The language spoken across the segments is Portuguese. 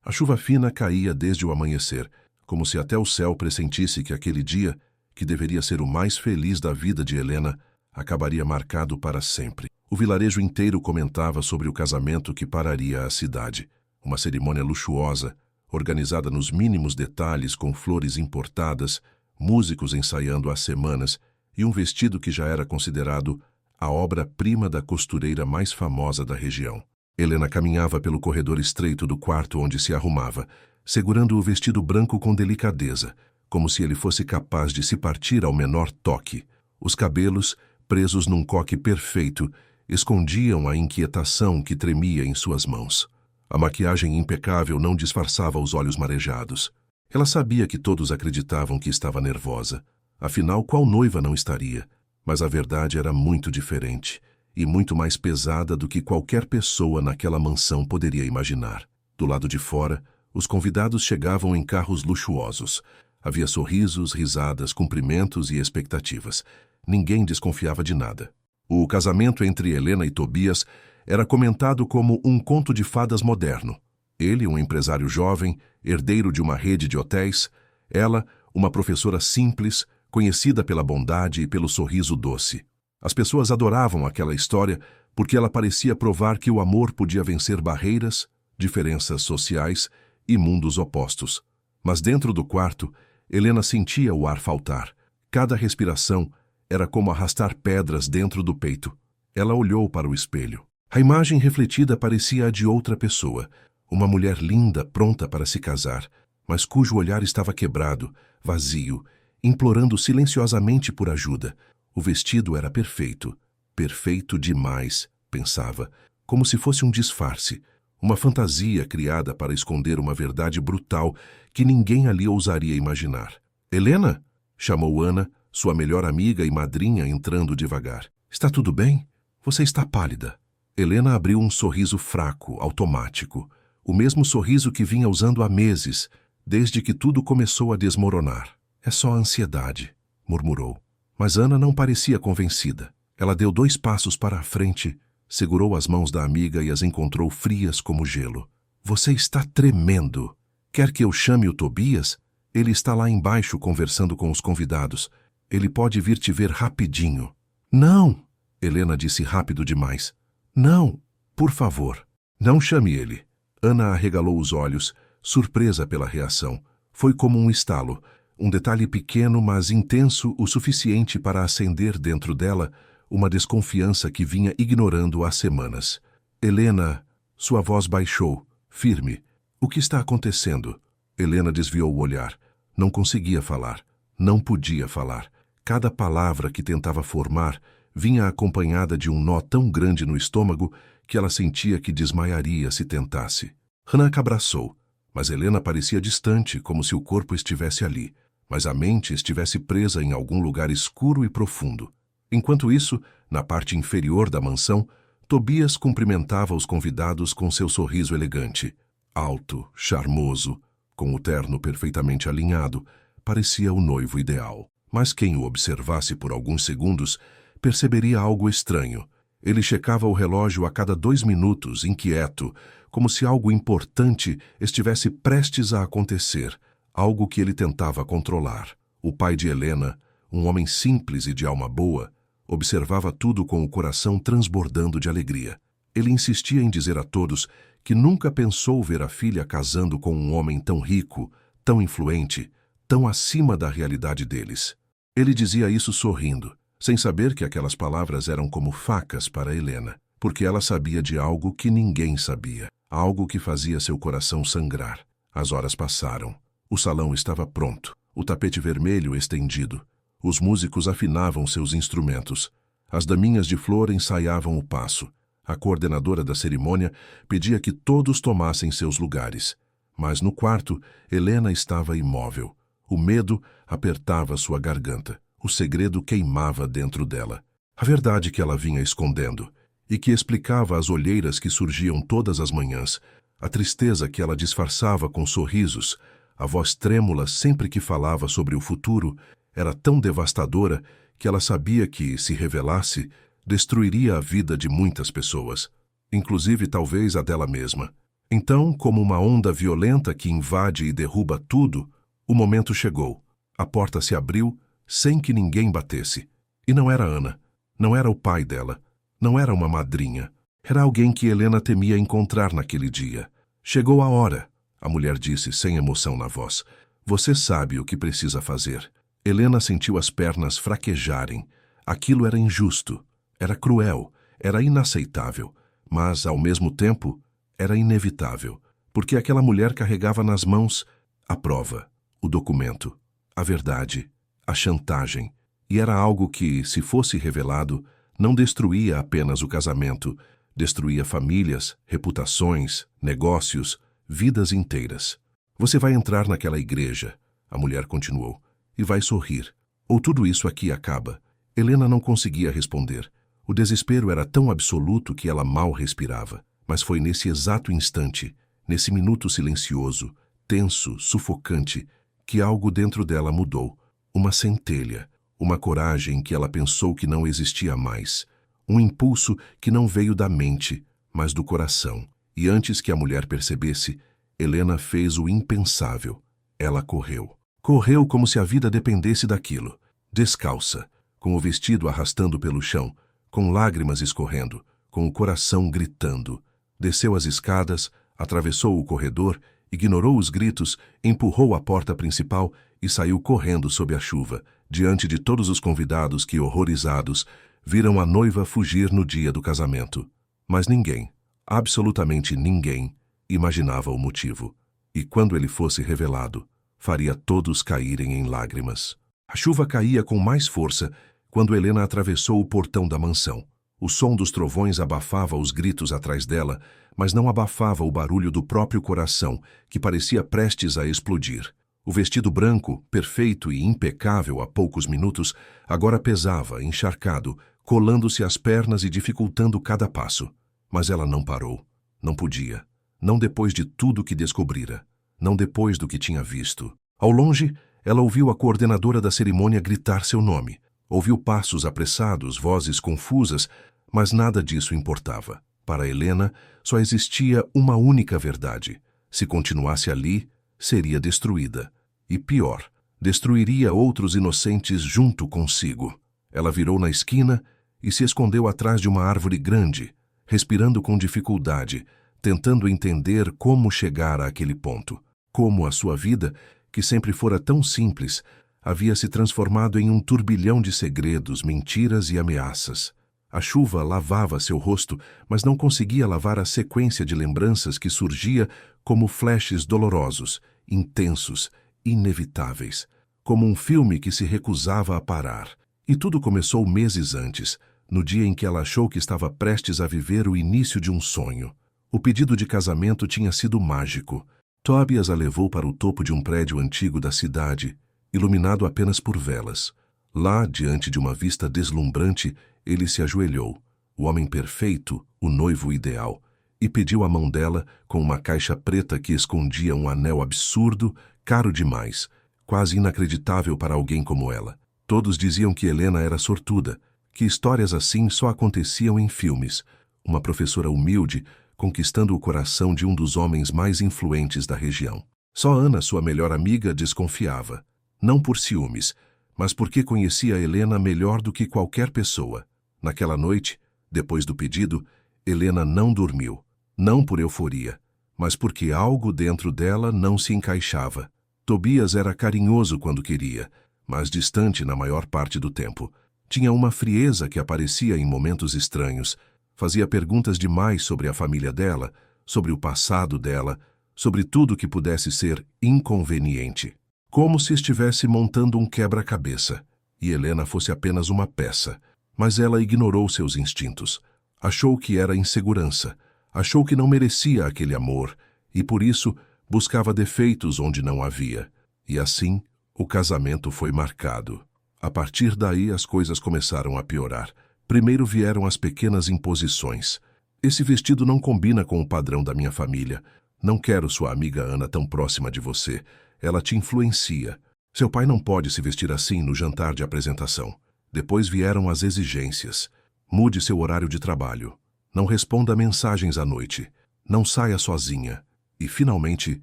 A chuva fina caía desde o amanhecer, como se até o céu pressentisse que aquele dia, que deveria ser o mais feliz da vida de Helena, acabaria marcado para sempre. O vilarejo inteiro comentava sobre o casamento que pararia a cidade. Uma cerimônia luxuosa, organizada nos mínimos detalhes com flores importadas, músicos ensaiando há semanas e um vestido que já era considerado a obra-prima da costureira mais famosa da região. Helena caminhava pelo corredor estreito do quarto onde se arrumava, segurando o vestido branco com delicadeza, como se ele fosse capaz de se partir ao menor toque. Os cabelos, presos num coque perfeito, escondiam a inquietação que tremia em suas mãos. A maquiagem impecável não disfarçava os olhos marejados. Ela sabia que todos acreditavam que estava nervosa. Afinal, qual noiva não estaria? Mas a verdade era muito diferente e muito mais pesada do que qualquer pessoa naquela mansão poderia imaginar. Do lado de fora, os convidados chegavam em carros luxuosos. Havia sorrisos, risadas, cumprimentos e expectativas. Ninguém desconfiava de nada. O casamento entre Helena e Tobias era comentado como um conto de fadas moderno. Ele, um empresário jovem, herdeiro de uma rede de hotéis. Ela, uma professora simples, conhecida pela bondade e pelo sorriso doce. As pessoas adoravam aquela história porque ela parecia provar que o amor podia vencer barreiras, diferenças sociais e mundos opostos. Mas dentro do quarto, Helena sentia o ar faltar. Cada respiração era como arrastar pedras dentro do peito. Ela olhou para o espelho. A imagem refletida parecia a de outra pessoa, uma mulher linda pronta para se casar, mas cujo olhar estava quebrado, vazio, implorando silenciosamente por ajuda. O vestido era perfeito, perfeito demais, pensava, como se fosse um disfarce, uma fantasia criada para esconder uma verdade brutal que ninguém ali ousaria imaginar. Helena? Chamou Ana, sua melhor amiga e madrinha, entrando devagar. Está tudo bem? Você está pálida. Helena abriu um sorriso fraco, automático, o mesmo sorriso que vinha usando há meses, desde que tudo começou a desmoronar. É só ansiedade, murmurou. Mas Ana não parecia convencida. Ela deu 2 passos para a frente, segurou as mãos da amiga e as encontrou frias como gelo. Você está tremendo. Quer que eu chame o Tobias? Ele está lá embaixo conversando com os convidados. Ele pode vir te ver rapidinho. Não! Helena disse rápido demais. Não, por favor. Não chame ele. Ana arregalou os olhos, surpresa pela reação. Foi como um estalo. Um detalhe pequeno, mas intenso o suficiente para acender dentro dela uma desconfiança que vinha ignorando há semanas. Helena, sua voz baixou, firme. O que está acontecendo? Helena desviou o olhar. Não conseguia falar. Não podia falar. Cada palavra que tentava formar vinha acompanhada de um nó tão grande no estômago que ela sentia que desmaiaria se tentasse. Hanaka abraçou, mas Helena parecia distante, como se o corpo estivesse ali, mas a mente estivesse presa em algum lugar escuro e profundo. Enquanto isso, na parte inferior da mansão, Tobias cumprimentava os convidados com seu sorriso elegante. Alto, charmoso, com o terno perfeitamente alinhado, parecia o noivo ideal. Mas quem o observasse por alguns segundos perceberia algo estranho. Ele checava o relógio a cada 2 minutos, inquieto, como se algo importante estivesse prestes a acontecer, algo que ele tentava controlar. O pai de Helena, um homem simples e de alma boa, observava tudo com o coração transbordando de alegria. Ele insistia em dizer a todos que nunca pensou ver a filha casando com um homem tão rico, tão influente, tão acima da realidade deles. Ele dizia isso sorrindo, sem saber que aquelas palavras eram como facas para Helena, porque ela sabia de algo que ninguém sabia, algo que fazia seu coração sangrar. As horas passaram. O salão estava pronto, o tapete vermelho estendido. Os músicos afinavam seus instrumentos. As daminhas de flor ensaiavam o passo. A coordenadora da cerimônia pedia que todos tomassem seus lugares. Mas no quarto, Helena estava imóvel. O medo apertava sua garganta. O segredo queimava dentro dela. A verdade que ela vinha escondendo, e que explicava as olheiras que surgiam todas as manhãs, a tristeza que ela disfarçava com sorrisos, a voz trêmula sempre que falava sobre o futuro, era tão devastadora que ela sabia que, se revelasse, destruiria a vida de muitas pessoas, inclusive talvez a dela mesma. Então, como uma onda violenta que invade e derruba tudo, o momento chegou. A porta se abriu sem que ninguém batesse. E não era Ana, não era o pai dela, não era uma madrinha. Era alguém que Helena temia encontrar naquele dia. Chegou a hora, a mulher disse sem emoção na voz. Você sabe o que precisa fazer. Helena sentiu as pernas fraquejarem. Aquilo era injusto, era cruel, era inaceitável, mas, ao mesmo tempo, era inevitável, porque aquela mulher carregava nas mãos a prova, o documento, a verdade, a chantagem, e era algo que, se fosse revelado, não destruía apenas o casamento, destruía famílias, reputações, negócios, vidas inteiras. Você vai entrar naquela igreja, a mulher continuou, e vai sorrir. Ou tudo isso aqui acaba. Helena não conseguia responder. O desespero era tão absoluto que ela mal respirava. Mas foi nesse exato instante, nesse minuto silencioso, tenso, sufocante, que algo dentro dela mudou. Uma centelha, uma coragem que ela pensou que não existia mais. Um impulso que não veio da mente, mas do coração. E antes que a mulher percebesse, Helena fez o impensável. Ela correu. Correu como se a vida dependesse daquilo. Descalça, com o vestido arrastando pelo chão, com lágrimas escorrendo, com o coração gritando. Desceu as escadas, atravessou o corredor, ignorou os gritos, empurrou a porta principal e saiu correndo sob a chuva, diante de todos os convidados que, horrorizados, viram a noiva fugir no dia do casamento. Mas ninguém, absolutamente ninguém, imaginava o motivo. E quando ele fosse revelado, faria todos caírem em lágrimas. A chuva caía com mais força quando Helena atravessou o portão da mansão. O som dos trovões abafava os gritos atrás dela, mas não abafava o barulho do próprio coração, que parecia prestes a explodir. O vestido branco, perfeito e impecável há poucos minutos, agora pesava, encharcado, colando-se às pernas e dificultando cada passo. Mas ela não parou. Não podia. Não depois de tudo que descobrira. Não depois do que tinha visto. Ao longe, ela ouviu a coordenadora da cerimônia gritar seu nome. Ouviu passos apressados, vozes confusas, mas nada disso importava. Para Helena, só existia uma única verdade. Se continuasse ali, seria destruída. E pior, destruiria outros inocentes junto consigo. Ela virou na esquina e se escondeu atrás de uma árvore grande, respirando com dificuldade, tentando entender como chegar àquele ponto. Como a sua vida, que sempre fora tão simples, havia se transformado em um turbilhão de segredos, mentiras e ameaças. A chuva lavava seu rosto, mas não conseguia lavar a sequência de lembranças que surgia como flashes dolorosos, intensos, inevitáveis, como um filme que se recusava a parar. E tudo começou meses antes, no dia em que ela achou que estava prestes a viver o início de um sonho. O pedido de casamento tinha sido mágico. Tobias a levou para o topo de um prédio antigo da cidade, iluminado apenas por velas. Lá, diante de uma vista deslumbrante, ele se ajoelhou, o homem perfeito, o noivo ideal, e pediu a mão dela com uma caixa preta que escondia um anel absurdo, caro demais, quase inacreditável para alguém como ela. Todos diziam que Helena era sortuda, que histórias assim só aconteciam em filmes. Uma professora humilde, conquistando o coração de um dos homens mais influentes da região. Só Ana, sua melhor amiga, desconfiava. Não por ciúmes, mas porque conhecia Helena melhor do que qualquer pessoa. Naquela noite, depois do pedido, Helena não dormiu. Não por euforia, mas porque algo dentro dela não se encaixava. Tobias era carinhoso quando queria, mas distante na maior parte do tempo. Tinha uma frieza que aparecia em momentos estranhos. Fazia perguntas demais sobre a família dela, sobre o passado dela, sobre tudo que pudesse ser inconveniente. Como se estivesse montando um quebra-cabeça, e Helena fosse apenas uma peça. Mas ela ignorou seus instintos. Achou que era insegurança. Achou que não merecia aquele amor, e por isso buscava defeitos onde não havia. E assim, o casamento foi marcado. A partir daí, as coisas começaram a piorar. Primeiro vieram as pequenas imposições. Esse vestido não combina com o padrão da minha família. Não quero sua amiga Ana tão próxima de você. Ela te influencia. Seu pai não pode se vestir assim no jantar de apresentação. Depois vieram as exigências. Mude seu horário de trabalho. Não responda mensagens à noite. Não saia sozinha. E, finalmente,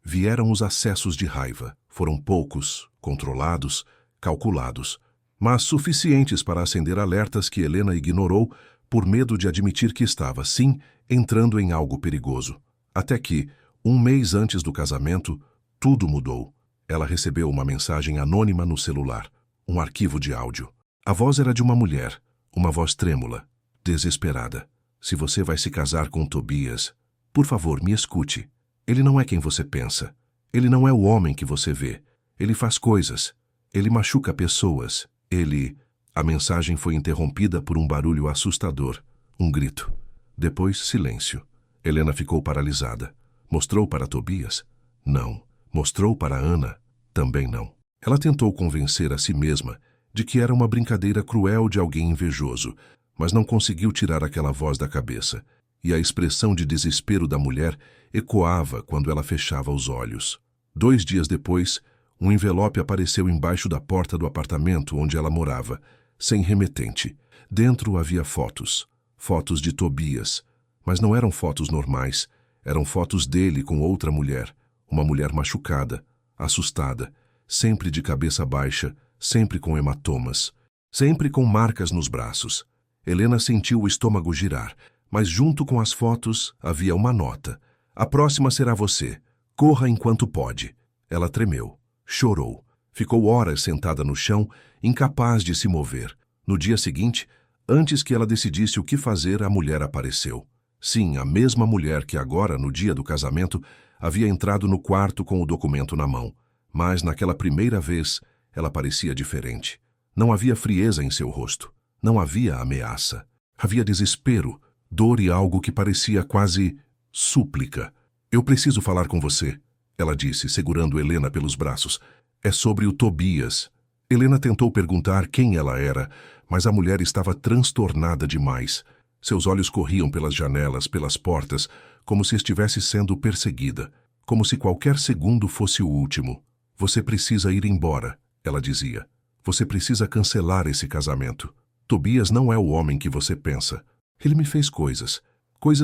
vieram os acessos de raiva. Foram poucos, controlados, calculados, mas suficientes para acender alertas que Helena ignorou por medo de admitir que estava, sim, entrando em algo perigoso. Até que, um mês antes do casamento, tudo mudou. Ela recebeu uma mensagem anônima no celular, um arquivo de áudio. A voz era de uma mulher, uma voz trêmula, desesperada. Se você vai se casar com Tobias, por favor, me escute. Ele não é quem você pensa. Ele não é o homem que você vê. Ele faz coisas. Ele machuca pessoas. Ele... A mensagem foi interrompida por um barulho assustador. Um grito. Depois, silêncio. Helena ficou paralisada. Mostrou para Tobias? Não. Mostrou para Ana? Também não. Ela tentou convencer a si mesma de que era uma brincadeira cruel de alguém invejoso, mas não conseguiu tirar aquela voz da cabeça, e a expressão de desespero da mulher ecoava quando ela fechava os olhos. 2 dias depois, um envelope apareceu embaixo da porta do apartamento onde ela morava, sem remetente. Dentro havia fotos. Fotos de Tobias. Mas não eram fotos normais. Eram fotos dele com outra mulher. Uma mulher machucada, assustada, sempre de cabeça baixa, sempre com hematomas, sempre com marcas nos braços. Helena sentiu o estômago girar, mas junto com as fotos havia uma nota. A próxima será você. Corra enquanto pode. Ela tremeu, chorou. Ficou horas sentada no chão, incapaz de se mover. No dia seguinte, antes que ela decidisse o que fazer, a mulher apareceu. Sim, a mesma mulher que agora, no dia do casamento, havia entrado no quarto com o documento na mão. Mas, naquela primeira vez, ela parecia diferente. Não havia frieza em seu rosto. Não havia ameaça. Havia desespero, dor e algo que parecia quase súplica. Eu preciso falar com você, ela disse, segurando Helena pelos braços. É sobre o Tobias. Helena tentou perguntar quem ela era, mas a mulher estava transtornada demais. Seus olhos corriam pelas janelas, pelas portas, como se estivesse sendo perseguida, como se qualquer segundo fosse o último. Você precisa ir embora, ela dizia. Você precisa cancelar esse casamento. Tobias não é o homem que você pensa. Ele me fez coisas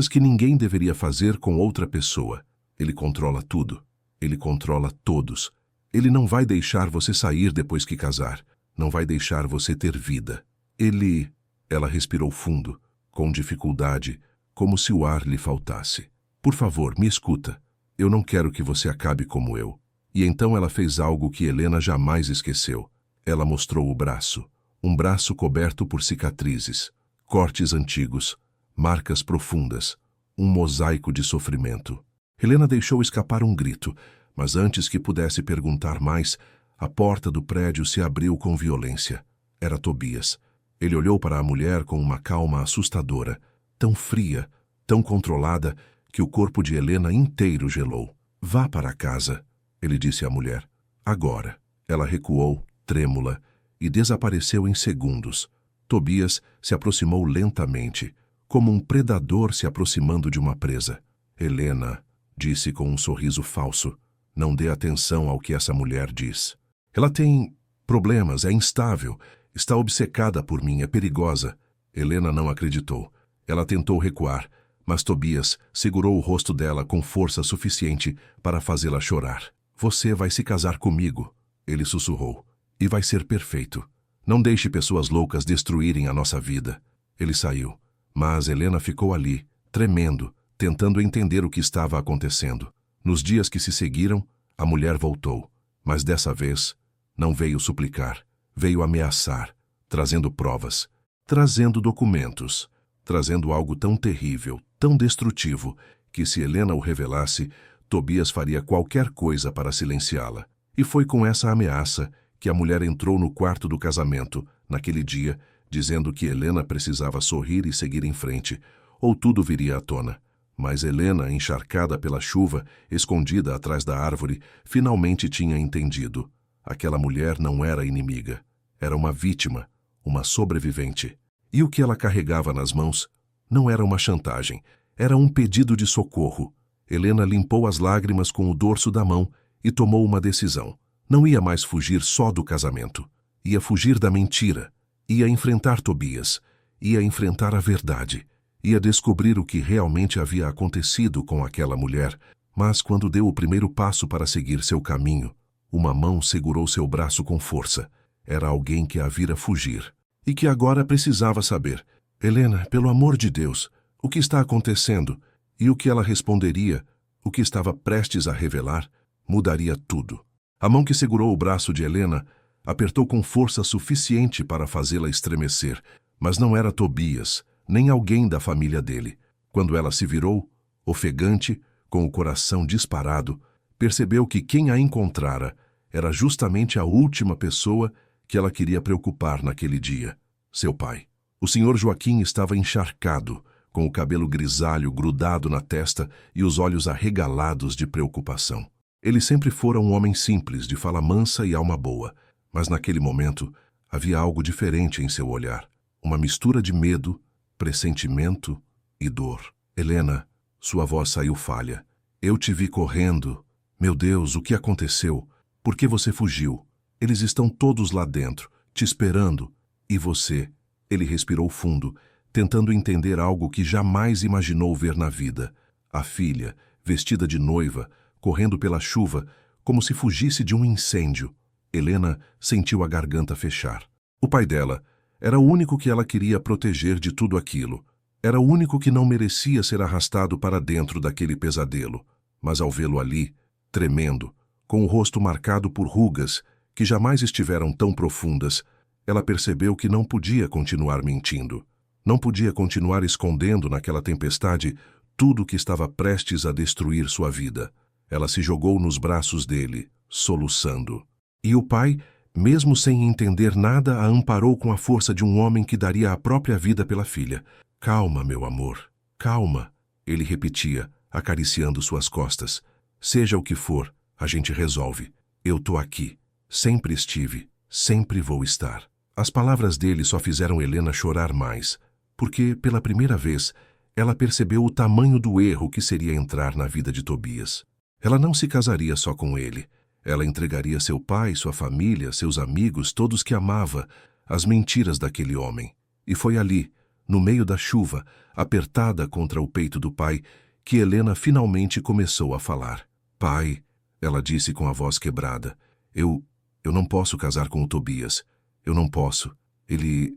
que ninguém deveria fazer com outra pessoa. Ele controla tudo. Ele controla todos. Ele não vai deixar você sair depois que casar. Não vai deixar você ter vida. Ele... Ela respirou fundo, com dificuldade, como se o ar lhe faltasse. Por favor, me escuta. Eu não quero que você acabe como eu. E então ela fez algo que Helena jamais esqueceu. Ela mostrou o braço. Um braço coberto por cicatrizes, cortes antigos, marcas profundas, um mosaico de sofrimento. Helena deixou escapar um grito, mas antes que pudesse perguntar mais, a porta do prédio se abriu com violência. Era Tobias. Ele olhou para a mulher com uma calma assustadora, tão fria, tão controlada, que o corpo de Helena inteiro gelou. Vá para casa, ele disse à mulher. Agora. Ela recuou, trêmula, e desapareceu em segundos. Tobias se aproximou lentamente, como um predador se aproximando de uma presa. Helena, disse com um sorriso falso, não dê atenção ao que essa mulher diz. Ela tem problemas, é instável, está obcecada por mim, é perigosa. Helena não acreditou. Ela tentou recuar, mas Tobias segurou o rosto dela com força suficiente para fazê-la chorar. Você vai se casar comigo, ele sussurrou, e vai ser perfeito. Não deixe pessoas loucas destruírem a nossa vida. Ele saiu, mas Helena ficou ali, tremendo, tentando entender o que estava acontecendo. Nos dias que se seguiram, a mulher voltou, mas dessa vez não veio suplicar, veio ameaçar, trazendo provas, trazendo documentos, trazendo algo tão terrível, tão destrutivo, que se Helena o revelasse, Tobias faria qualquer coisa para silenciá-la. E foi com essa ameaça que a mulher entrou no quarto do casamento, naquele dia, dizendo que Helena precisava sorrir e seguir em frente, ou tudo viria à tona. Mas Helena, encharcada pela chuva, escondida atrás da árvore, finalmente tinha entendido. Aquela mulher não era inimiga. Era uma vítima, uma sobrevivente. E o que ela carregava nas mãos não era uma chantagem, era um pedido de socorro. Helena limpou as lágrimas com o dorso da mão e tomou uma decisão. Não ia mais fugir só do casamento. Ia fugir da mentira. Ia enfrentar Tobias. Ia enfrentar a verdade. Ia descobrir o que realmente havia acontecido com aquela mulher, mas quando deu o primeiro passo para seguir seu caminho, uma mão segurou seu braço com força. Era alguém que a vira fugir e que agora precisava saber: Helena, pelo amor de Deus, o que está acontecendo? E o que ela responderia, o que estava prestes a revelar, mudaria tudo. A mão que segurou o braço de Helena apertou com força suficiente para fazê-la estremecer, mas não era Tobias, nem alguém da família dele. Quando ela se virou, ofegante, com o coração disparado, percebeu que quem a encontrara era justamente a última pessoa que ela queria preocupar naquele dia: seu pai. O senhor Joaquim estava encharcado, com o cabelo grisalho grudado na testa e os olhos arregalados de preocupação. Ele sempre fora um homem simples, de fala mansa e alma boa, mas naquele momento havia algo diferente em seu olhar, uma mistura de medo, pressentimento e dor. Helena, sua voz saiu falha. Eu te vi correndo. Meu Deus, o que aconteceu? Por que você fugiu? Eles estão todos lá dentro, te esperando. E você? Ele respirou fundo, tentando entender algo que jamais imaginou ver na vida. A filha, vestida de noiva, correndo pela chuva, como se fugisse de um incêndio. Helena sentiu a garganta fechar. O pai dela era o único que ela queria proteger de tudo aquilo. Era o único que não merecia ser arrastado para dentro daquele pesadelo. Mas ao vê-lo ali, tremendo, com o rosto marcado por rugas que jamais estiveram tão profundas, ela percebeu que não podia continuar mentindo. Não podia continuar escondendo naquela tempestade tudo que estava prestes a destruir sua vida. Ela se jogou nos braços dele, soluçando. E o pai, mesmo sem entender nada, a amparou com a força de um homem que daria a própria vida pela filha. Calma, meu amor, calma, ele repetia, acariciando suas costas. Seja o que for, a gente resolve. Eu tô aqui. Sempre estive, sempre vou estar. As palavras dele só fizeram Helena chorar mais, porque, pela primeira vez, ela percebeu o tamanho do erro que seria entrar na vida de Tobias. Ela não se casaria só com ele. Ela entregaria seu pai, sua família, seus amigos, todos que amava, às mentiras daquele homem. E foi ali, no meio da chuva, apertada contra o peito do pai, que Helena finalmente começou a falar. Pai, ela disse com a voz quebrada, eu não posso casar com o Tobias. Eu não posso. Ele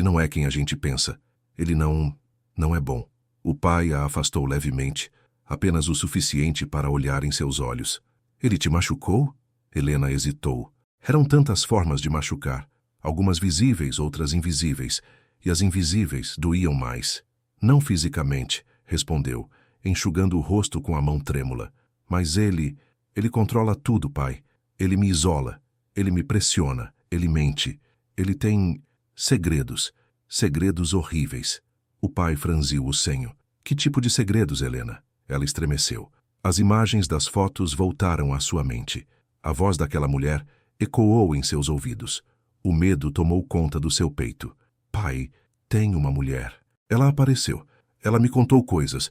não é quem a gente pensa. Ele não é bom. O pai a afastou levemente, apenas o suficiente para olhar em seus olhos. Ele te machucou? Helena hesitou. Eram tantas formas de machucar, algumas visíveis, outras invisíveis, e as invisíveis doíam mais. Não fisicamente, respondeu, enxugando o rosto com a mão trêmula. Mas ele controla tudo, pai. Ele me isola, ele me pressiona, ele mente. Ele tem segredos horríveis. O pai franziu o senho. Que tipo de segredos, Helena? Ela estremeceu. As imagens das fotos voltaram à sua mente. A voz daquela mulher ecoou em seus ouvidos. O medo tomou conta do seu peito. Pai, tem uma mulher. Ela apareceu. Ela me contou coisas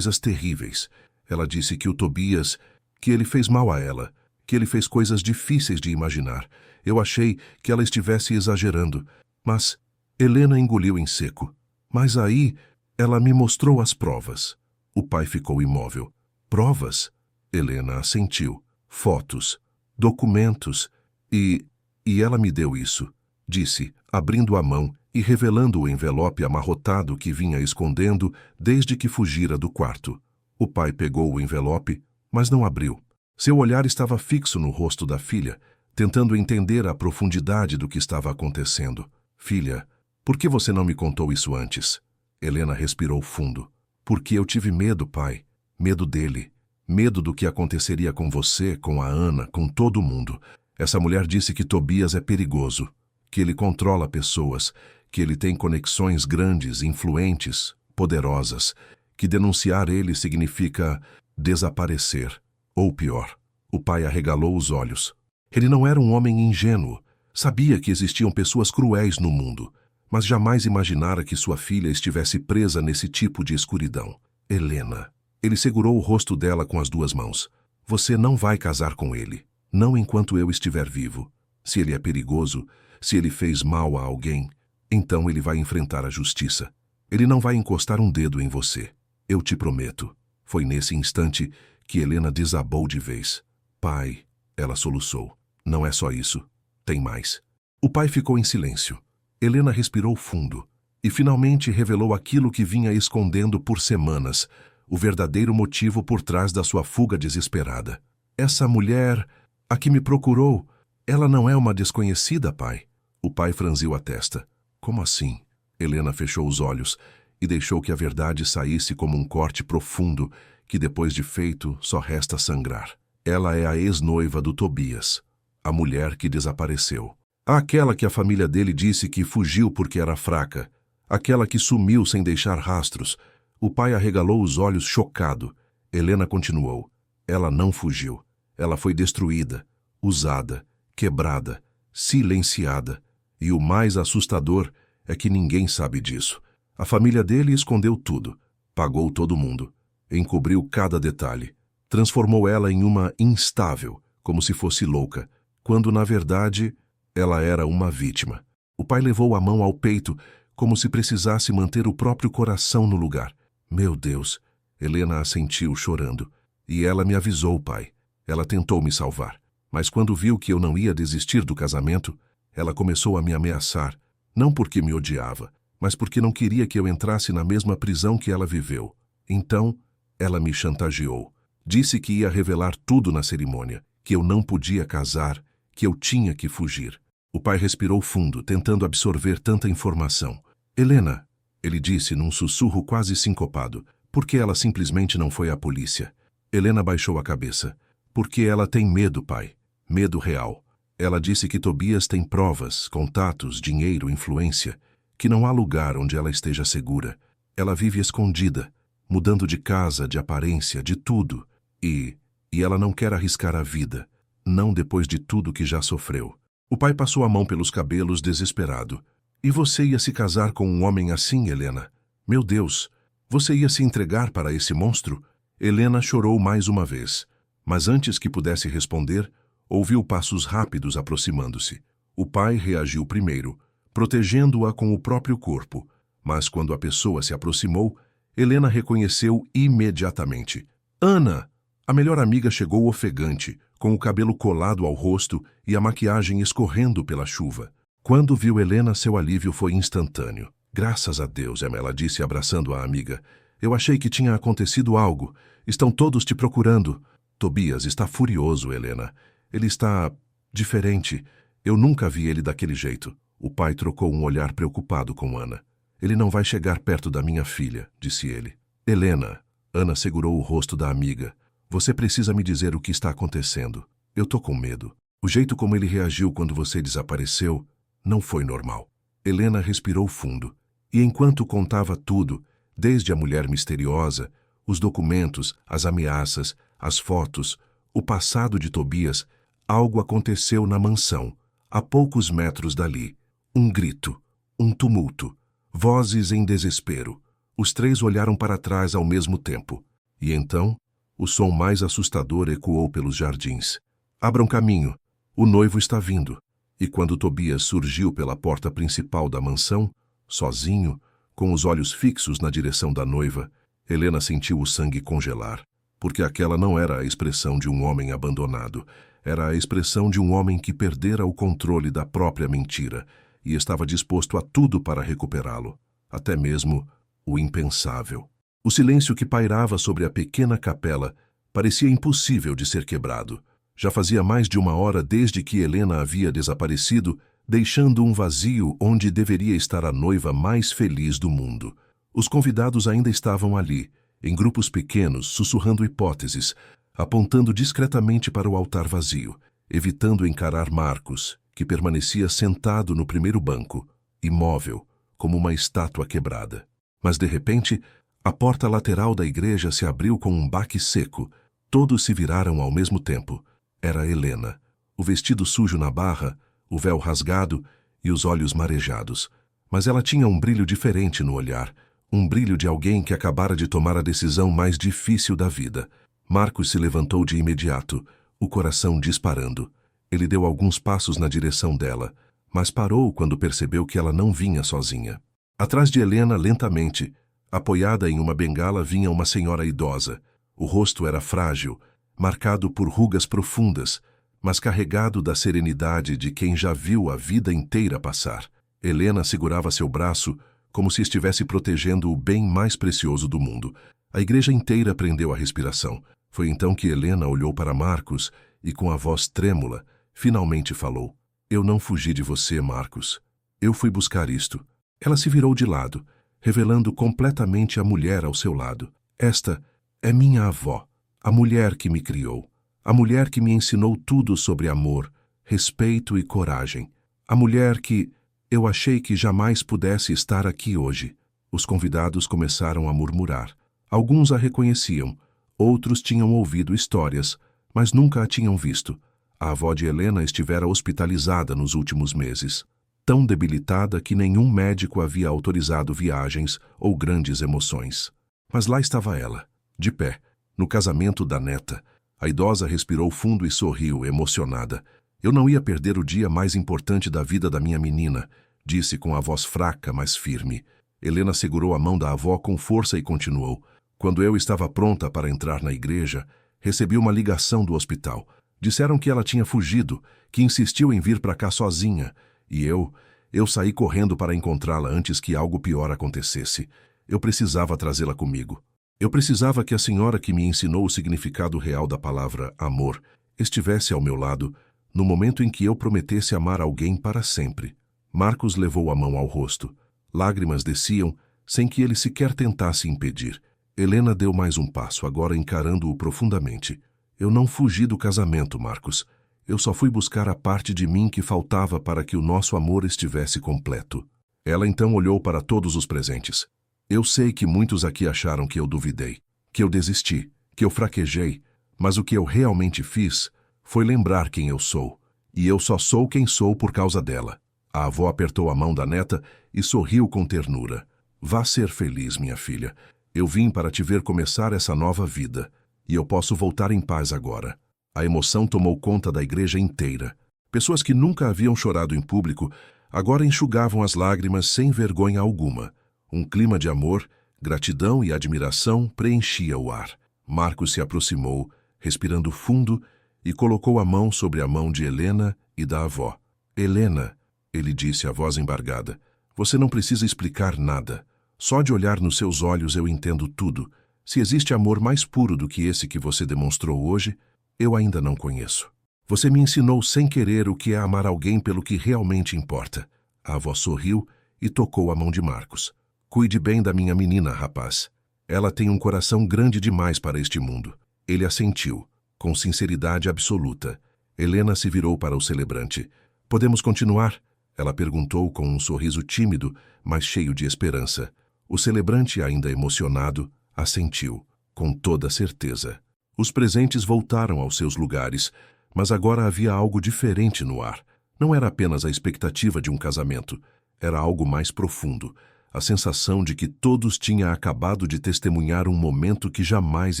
terríveis. Ela disse que o Tobias, que ele fez mal a ela, que ele fez coisas difíceis de imaginar. Eu achei que ela estivesse exagerando, mas Helena engoliu em seco. Mas aí ela me mostrou as provas. O pai ficou imóvel. Provas? Helena assentiu. Fotos, documentos, e ela me deu isso, disse, abrindo a mão e revelando o envelope amarrotado que vinha escondendo desde que fugira do quarto. O pai pegou o envelope, mas não abriu. Seu olhar estava fixo no rosto da filha, tentando entender a profundidade do que estava acontecendo. Filha, por que você não me contou isso antes? Helena respirou fundo. Porque eu tive medo, pai. Medo dele. Medo do que aconteceria com você, com a Ana, com todo mundo. Essa mulher disse que Tobias é perigoso, que ele controla pessoas, que ele tem conexões grandes, influentes, poderosas, que denunciar ele significa desaparecer. Ou pior, o pai arregalou os olhos. Ele não era um homem ingênuo. Sabia que existiam pessoas cruéis no mundo, mas jamais imaginara que sua filha estivesse presa nesse tipo de escuridão. Helena. Ele segurou o rosto dela com as duas mãos. Você não vai casar com ele. Não enquanto eu estiver vivo. Se ele é perigoso, se ele fez mal a alguém, então ele vai enfrentar a justiça. Ele não vai encostar um dedo em você. Eu te prometo. Foi nesse instante que Helena desabou de vez. Pai, ela soluçou. Não é só isso. Tem mais. O pai ficou em silêncio. Helena respirou fundo e finalmente revelou aquilo que vinha escondendo por semanas, o verdadeiro motivo por trás da sua fuga desesperada. Essa mulher, a que me procurou, ela não é uma desconhecida, pai? O pai franziu a testa. Como assim? Helena fechou os olhos e deixou que a verdade saísse como um corte profundo que, depois de feito, só resta sangrar. Ela é a ex-noiva do Tobias, a mulher que desapareceu. Aquela que a família dele disse que fugiu porque era fraca, aquela que sumiu sem deixar rastros. O pai arregalou os olhos chocado. Helena continuou. Ela não fugiu. Ela foi destruída, usada, quebrada, silenciada. E o mais assustador é que ninguém sabe disso. A família dele escondeu tudo, pagou todo mundo, encobriu cada detalhe, transformou ela em uma instável, como se fosse louca, quando, na verdade, ela era uma vítima. O pai levou a mão ao peito, como se precisasse manter o próprio coração no lugar. Meu Deus! Helena assentiu, chorando. E ela me avisou, pai. Ela tentou me salvar. Mas quando viu que eu não ia desistir do casamento, ela começou a me ameaçar, não porque me odiava, mas porque não queria que eu entrasse na mesma prisão que ela viveu. Então, ela me chantageou. Disse que ia revelar tudo na cerimônia, que eu não podia casar, que eu tinha que fugir. O pai respirou fundo, tentando absorver tanta informação. Helena, ele disse num sussurro quase sincopado, por que ela simplesmente não foi à polícia? Helena baixou a cabeça. Porque ela tem medo, pai. Medo real. Ela disse que Tobias tem provas, contatos, dinheiro, influência, que não há lugar onde ela esteja segura. Ela vive escondida, mudando de casa, de aparência, de tudo. E ela não quer arriscar a vida, não depois de tudo que já sofreu. O pai passou a mão pelos cabelos, desesperado. E você ia se casar com um homem assim, Helena? Meu Deus, você ia se entregar para esse monstro? Helena chorou mais uma vez, mas antes que pudesse responder, ouviu passos rápidos aproximando-se. O pai reagiu primeiro, protegendo-a com o próprio corpo, mas quando a pessoa se aproximou, Helena reconheceu imediatamente. Ana! A melhor amiga chegou ofegante, com o cabelo colado ao rosto e a maquiagem escorrendo pela chuva. Quando viu Helena, seu alívio foi instantâneo. Graças a Deus, ela disse abraçando a amiga. Eu achei que tinha acontecido algo. Estão todos te procurando. Tobias está furioso, Helena. Ele está diferente. Eu nunca vi ele daquele jeito. O pai trocou um olhar preocupado com Ana. Ele não vai chegar perto da minha filha, disse ele. Helena, Ana segurou o rosto da amiga. Você precisa me dizer o que está acontecendo. Eu tô com medo. O jeito como ele reagiu quando você desapareceu não foi normal. Helena respirou fundo. E enquanto contava tudo, desde a mulher misteriosa, os documentos, as ameaças, as fotos, o passado de Tobias, algo aconteceu na mansão, a poucos metros dali. Um grito, um tumulto, vozes em desespero. Os três olharam para trás ao mesmo tempo. E então, o som mais assustador ecoou pelos jardins. Abram caminho, o noivo está vindo. E quando Tobias surgiu pela porta principal da mansão, sozinho, com os olhos fixos na direção da noiva, Helena sentiu o sangue congelar, porque aquela não era a expressão de um homem abandonado, era a expressão de um homem que perdera o controle da própria mentira e estava disposto a tudo para recuperá-lo, até mesmo o impensável. O silêncio que pairava sobre a pequena capela parecia impossível de ser quebrado. Já fazia mais de uma hora desde que Helena havia desaparecido, deixando um vazio onde deveria estar a noiva mais feliz do mundo. Os convidados ainda estavam ali, em grupos pequenos, sussurrando hipóteses, apontando discretamente para o altar vazio, evitando encarar Marcos, que permanecia sentado no primeiro banco, imóvel, como uma estátua quebrada. Mas, de repente, a porta lateral da igreja se abriu com um baque seco. Todos se viraram ao mesmo tempo. Era Helena, o vestido sujo na barra, o véu rasgado e os olhos marejados. Mas ela tinha um brilho diferente no olhar, um brilho de alguém que acabara de tomar a decisão mais difícil da vida. Marcos se levantou de imediato, o coração disparando. Ele deu alguns passos na direção dela, mas parou quando percebeu que ela não vinha sozinha. Atrás de Helena, lentamente, apoiada em uma bengala, vinha uma senhora idosa. O rosto era frágil, marcado por rugas profundas, mas carregado da serenidade de quem já viu a vida inteira passar. Helena segurava seu braço como se estivesse protegendo o bem mais precioso do mundo. A igreja inteira prendeu a respiração. Foi então que Helena olhou para Marcos e, com a voz trêmula, finalmente falou: "Eu não fugi de você, Marcos. Eu fui buscar isto." Ela se virou de lado, revelando completamente a mulher ao seu lado. "Esta é minha avó, a mulher que me criou, a mulher que me ensinou tudo sobre amor, respeito e coragem, a mulher que eu achei que jamais pudesse estar aqui hoje." Os convidados começaram a murmurar. Alguns a reconheciam, outros tinham ouvido histórias, mas nunca a tinham visto. A avó de Helena estivera hospitalizada nos últimos meses, tão debilitada que nenhum médico havia autorizado viagens ou grandes emoções. Mas lá estava ela, de pé, no casamento da neta. A idosa respirou fundo e sorriu, emocionada. "Eu não ia perder o dia mais importante da vida da minha menina", disse com a voz fraca, mas firme. Helena segurou a mão da avó com força e continuou: "Quando eu estava pronta para entrar na igreja, recebi uma ligação do hospital. Disseram que ela tinha fugido, que insistiu em vir para cá sozinha, e eu saí correndo para encontrá-la antes que algo pior acontecesse. Eu precisava trazê-la comigo. Eu precisava que a senhora que me ensinou o significado real da palavra amor estivesse ao meu lado no momento em que eu prometesse amar alguém para sempre." Marcos levou a mão ao rosto. Lágrimas desciam, sem que ele sequer tentasse impedir. Helena deu mais um passo, agora encarando-o profundamente. "Eu não fugi do casamento, Marcos. Eu só fui buscar a parte de mim que faltava para que o nosso amor estivesse completo." Ela então olhou para todos os presentes. "Eu sei que muitos aqui acharam que eu duvidei, que eu desisti, que eu fraquejei, mas o que eu realmente fiz foi lembrar quem eu sou. E eu só sou quem sou por causa dela." A avó apertou a mão da neta e sorriu com ternura. "Vá ser feliz, minha filha. Eu vim para te ver começar essa nova vida, e eu posso voltar em paz agora." A emoção tomou conta da igreja inteira. Pessoas que nunca haviam chorado em público agora enxugavam as lágrimas sem vergonha alguma. Um clima de amor, gratidão e admiração preenchia o ar. Marcos se aproximou, respirando fundo, e colocou a mão sobre a mão de Helena e da avó. "Helena", ele disse, a voz embargada, "você não precisa explicar nada. Só de olhar nos seus olhos eu entendo tudo. Se existe amor mais puro do que esse que você demonstrou hoje, eu ainda não conheço. Você me ensinou sem querer o que é amar alguém pelo que realmente importa." A avó sorriu e tocou a mão de Marcos. "Cuide bem da minha menina, rapaz. Ela tem um coração grande demais para este mundo." Ele assentiu, com sinceridade absoluta. Helena se virou para o celebrante. "Podemos continuar?" Ela perguntou com um sorriso tímido, mas cheio de esperança. O celebrante, ainda emocionado, assentiu, com toda certeza. Os presentes voltaram aos seus lugares, mas agora havia algo diferente no ar. Não era apenas a expectativa de um casamento, era algo mais profundo, a sensação de que todos tinham acabado de testemunhar um momento que jamais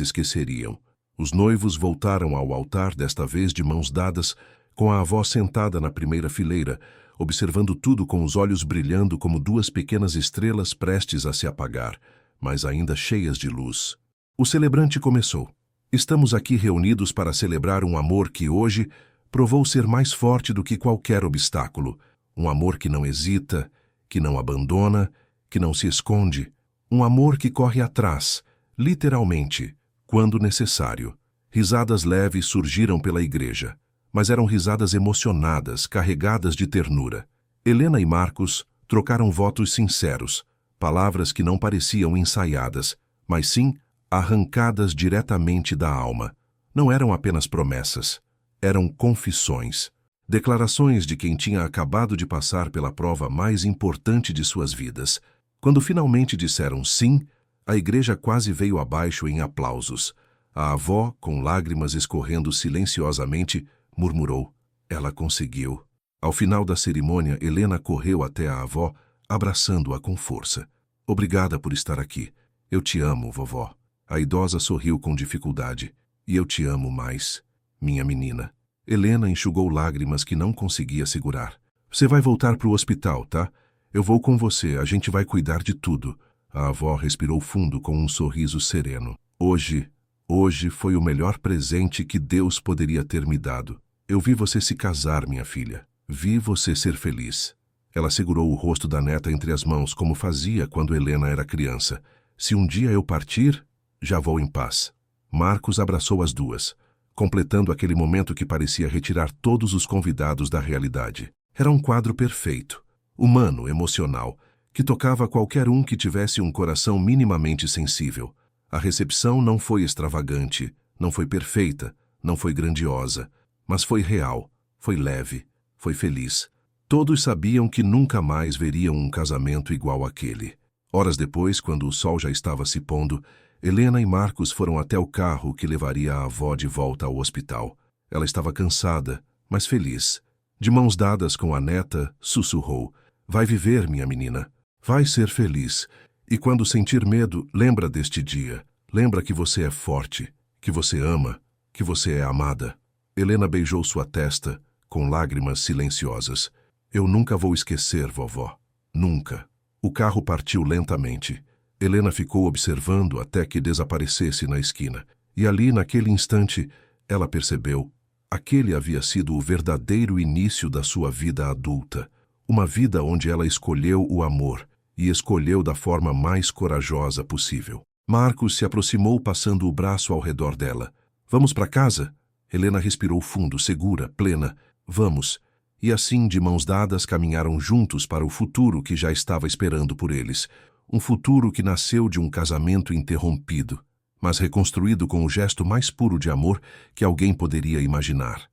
esqueceriam. Os noivos voltaram ao altar, desta vez de mãos dadas, com a avó sentada na primeira fileira, observando tudo com os olhos brilhando como duas pequenas estrelas prestes a se apagar, mas ainda cheias de luz. O celebrante começou. "Estamos aqui reunidos para celebrar um amor que hoje provou ser mais forte do que qualquer obstáculo. Um amor que não hesita, que não abandona, que não se esconde. Um amor que corre atrás, literalmente, quando necessário." Risadas leves surgiram pela igreja, mas eram risadas emocionadas, carregadas de ternura. Helena e Marcos trocaram votos sinceros, palavras que não pareciam ensaiadas, mas sim arrancadas diretamente da alma. Não eram apenas promessas, eram confissões, declarações de quem tinha acabado de passar pela prova mais importante de suas vidas. Quando finalmente disseram sim, a igreja quase veio abaixo em aplausos. A avó, com lágrimas escorrendo silenciosamente, murmurou: "Ela conseguiu." Ao final da cerimônia, Helena correu até a avó, abraçando-a com força. "Obrigada por estar aqui. Eu te amo, vovó." A idosa sorriu com dificuldade. "E eu te amo mais, minha menina." Helena enxugou lágrimas que não conseguia segurar. "Você vai voltar para o hospital, tá? Eu vou com você, a gente vai cuidar de tudo. A avó respirou fundo com um sorriso sereno. Hoje foi o melhor presente que Deus poderia ter me dado. Eu vi você se casar, minha filha. Vi você ser feliz. Ela segurou o rosto da neta entre as mãos, como fazia quando Helena era criança. Se um dia eu partir, já vou em paz. Marcos abraçou as duas, completando aquele momento que parecia retirar todos os convidados da realidade. Era um quadro perfeito, humano, emocional, que tocava qualquer um que tivesse um coração minimamente sensível. A recepção não foi extravagante, não foi perfeita, não foi grandiosa, mas foi real, foi leve, foi feliz. Todos sabiam que nunca mais veriam um casamento igual àquele. Horas depois, quando o sol já estava se pondo, Helena e Marcos foram até o carro que levaria a avó de volta ao hospital. Ela estava cansada, mas feliz. De mãos dadas com a neta, sussurrou: "Vai viver, minha menina. Vai ser feliz. E quando sentir medo, lembra deste dia. Lembra que você é forte, que você ama, que você é amada." Helena beijou sua testa, com lágrimas silenciosas. "Eu nunca vou esquecer, vovó. Nunca." O carro partiu lentamente. Helena ficou observando até que desaparecesse na esquina. E ali, naquele instante, ela percebeu: aquele havia sido o verdadeiro início da sua vida adulta. Uma vida onde ela escolheu o amor, e escolheu da forma mais corajosa possível. Marcos se aproximou passando o braço ao redor dela. "Vamos para casa?" Helena respirou fundo, segura, plena. "Vamos." E assim, de mãos dadas, caminharam juntos para o futuro que já estava esperando por eles. Um futuro que nasceu de um casamento interrompido, mas reconstruído com o gesto mais puro de amor que alguém poderia imaginar.